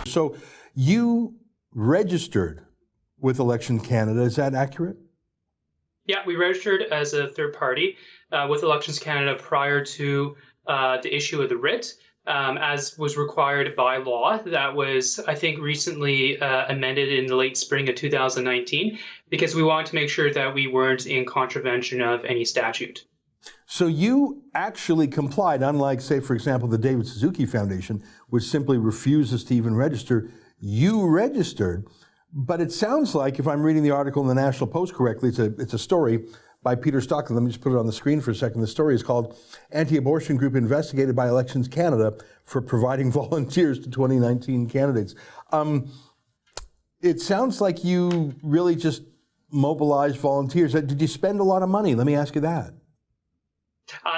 So you registered with Election Canada, is that accurate? Yeah, we registered as a third party with Elections Canada prior to the issue of the writ, as was required by law. That was, I think, recently amended in the late spring of 2019, because we wanted to make sure that we weren't in contravention of any statute. So you actually complied, unlike, say, for example, the David Suzuki Foundation, which simply refuses to even register. You registered, but it sounds like, if I'm reading the article in the National Post correctly, it's a story by Peter Stockton. Let me just put it on the screen for a second. The story is called Anti-Abortion Group Investigated by Elections Canada for Providing Volunteers to 2019 Candidates. It sounds like you really just mobilized volunteers. Did you spend a lot of money? Let me ask you that.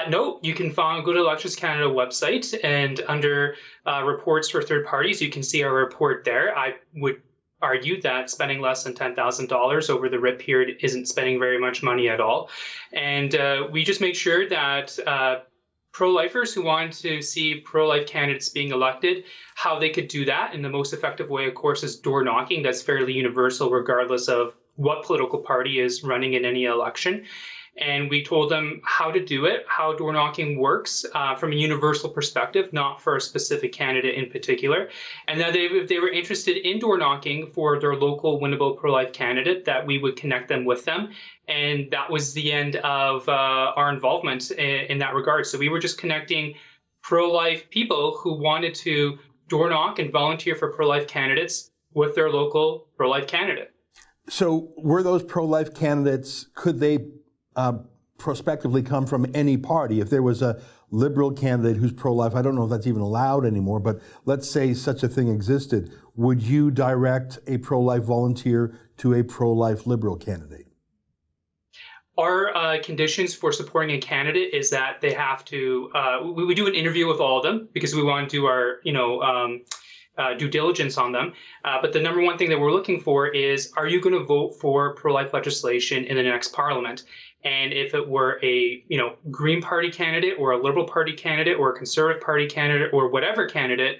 No, you can go to Elections Canada website, and under reports for third parties, you can see our report there. I would argue that spending less than $10,000 over the writ period isn't spending very much money at all. And we just make sure that pro-lifers who want to see pro-life candidates being elected, how they could do that in the most effective way, of course, is door knocking. That's fairly universal regardless of what political party is running in any election. And we told them how to do it, how door knocking works from a universal perspective, not for a specific candidate in particular. And that if they were interested in door knocking for their local winnable pro-life candidate, that we would connect them with them. And that was the end of our involvement in that regard. So we were just connecting pro-life people who wanted to door knock and volunteer for pro-life candidates with their local pro-life candidate. So were those pro-life candidates, could they prospectively come from any party? If there was a Liberal candidate who's pro-life, I don't know if that's even allowed anymore, but let's say such a thing existed, would you direct a pro-life volunteer to a pro-life Liberal candidate? Our conditions for supporting a candidate is that they have to, we would do an interview with all of them because we want to do our, due diligence on them. But the number one thing that we're looking for is, are you going to vote for pro-life legislation in the next parliament? And if it were a, Green Party candidate or a Liberal Party candidate or a Conservative Party candidate or whatever candidate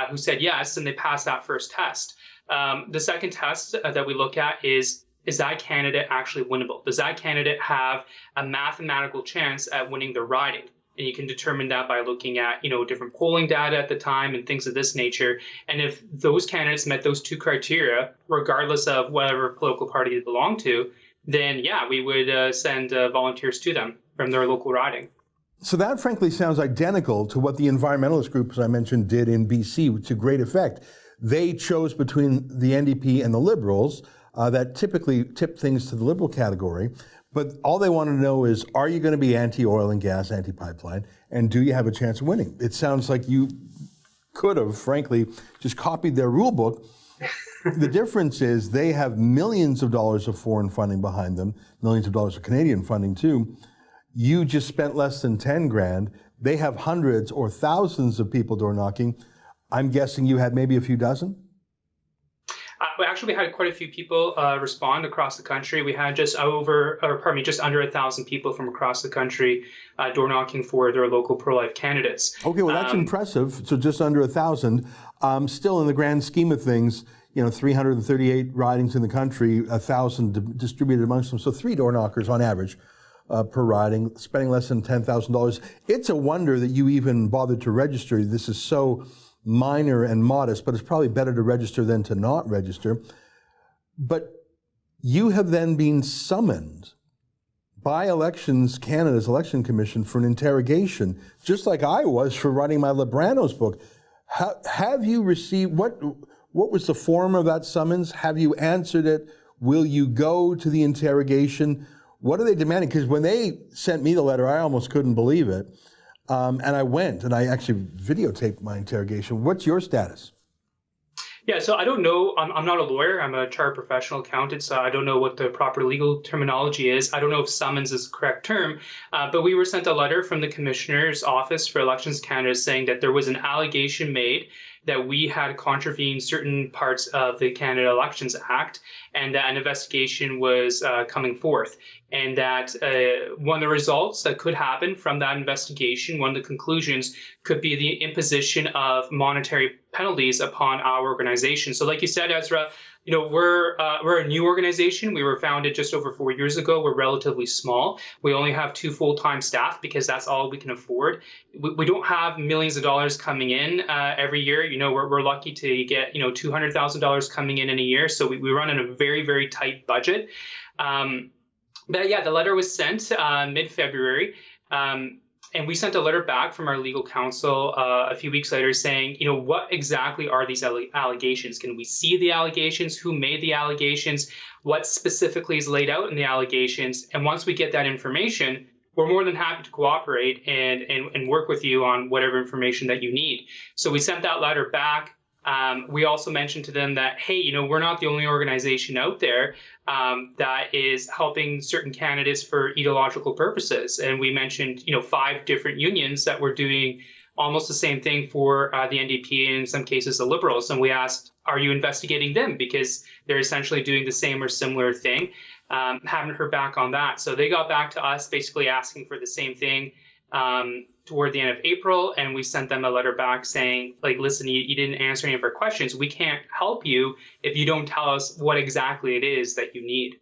who said yes, and they passed that first test. The second test that we look at is that candidate actually winnable? Does that candidate have a mathematical chance at winning the riding? And you can determine that by looking at, different polling data at the time and things of this nature. And if those candidates met those two criteria, regardless of whatever political party they belong to, then yeah, we would send volunteers to them from their local riding. So that frankly sounds identical to what the environmentalist groups I mentioned did in BC to great effect. They chose between the NDP and the Liberals that typically tip things to the Liberal category. But all they want to know is, are you going to be anti-oil and gas, anti-pipeline, and do you have a chance of winning? It sounds like you could have, frankly, just copied their rule book. The difference is they have millions of dollars of foreign funding behind them, millions of dollars of Canadian funding too. You just spent less than 10 grand. They have hundreds or thousands of people door knocking. I'm guessing you had maybe a few dozen? We had quite a few people respond across the country. We had just under 1,000 people from across the country door knocking for their local pro-life candidates. Okay, well that's impressive. So just under 1,000. Still, in the grand scheme of things, 338 ridings in the country, 1,000 distributed amongst them. So 3 door knockers on average per riding, spending less than $10,000. It's a wonder that you even bothered to register. This is so minor and modest, but it's probably better to register than to not register. But you have then been summoned by Elections Canada's Election Commission for an interrogation, just like I was for writing my Libranos book. Have you received, what was the form of that summons? Have you answered it? Will you go to the interrogation? What are they demanding? Because when they sent me the letter, I almost couldn't believe it. And I went, and I actually videotaped my interrogation. What's your status? Yeah, so I don't know. I'm not a lawyer. I'm a chartered professional accountant, so I don't know what the proper legal terminology is. I don't know if summons is the correct term, but we were sent a letter from the Commissioner's Office for Elections Canada saying that there was an allegation made that we had contravened certain parts of the Canada Elections Act, and that an investigation was coming forth. And that one of the results that could happen from that investigation, one of the conclusions, could be the imposition of monetary penalties upon our organization. So like you said, Ezra, we're a new organization. We were founded just over 4 years ago. We're relatively small. We only have 2 full-time staff because that's all we can afford. We don't have millions of dollars coming in every year. We're lucky to get $200,000 coming in a year. So we run in a very, very tight budget. But yeah, the letter was sent mid-February. And we sent a letter back from our legal counsel a few weeks later saying, what exactly are these allegations? Can we see the allegations? Who made the allegations? What specifically is laid out in the allegations? And once we get that information, we're more than happy to cooperate and work with you on whatever information that you need. So we sent that letter back. We also mentioned to them that, hey, we're not the only organization out there that is helping certain candidates for ideological purposes. And we mentioned, 5 different unions that were doing almost the same thing for the NDP and in some cases the Liberals. And we asked, are you investigating them? Because they're essentially doing the same or similar thing. Haven't heard back on that. So they got back to us basically asking for the same thing toward the end of April, and we sent them a letter back saying, listen, you didn't answer any of our questions. We can't help you if you don't tell us what exactly it is that you need.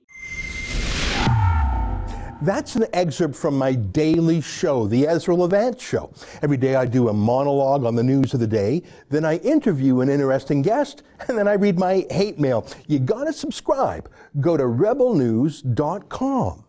That's an excerpt from my daily show, the Ezra Levant Show. Every day I do a monologue on the news of the day, then I interview an interesting guest, and then I read my hate mail. You gotta subscribe. Go to rebelnews.com.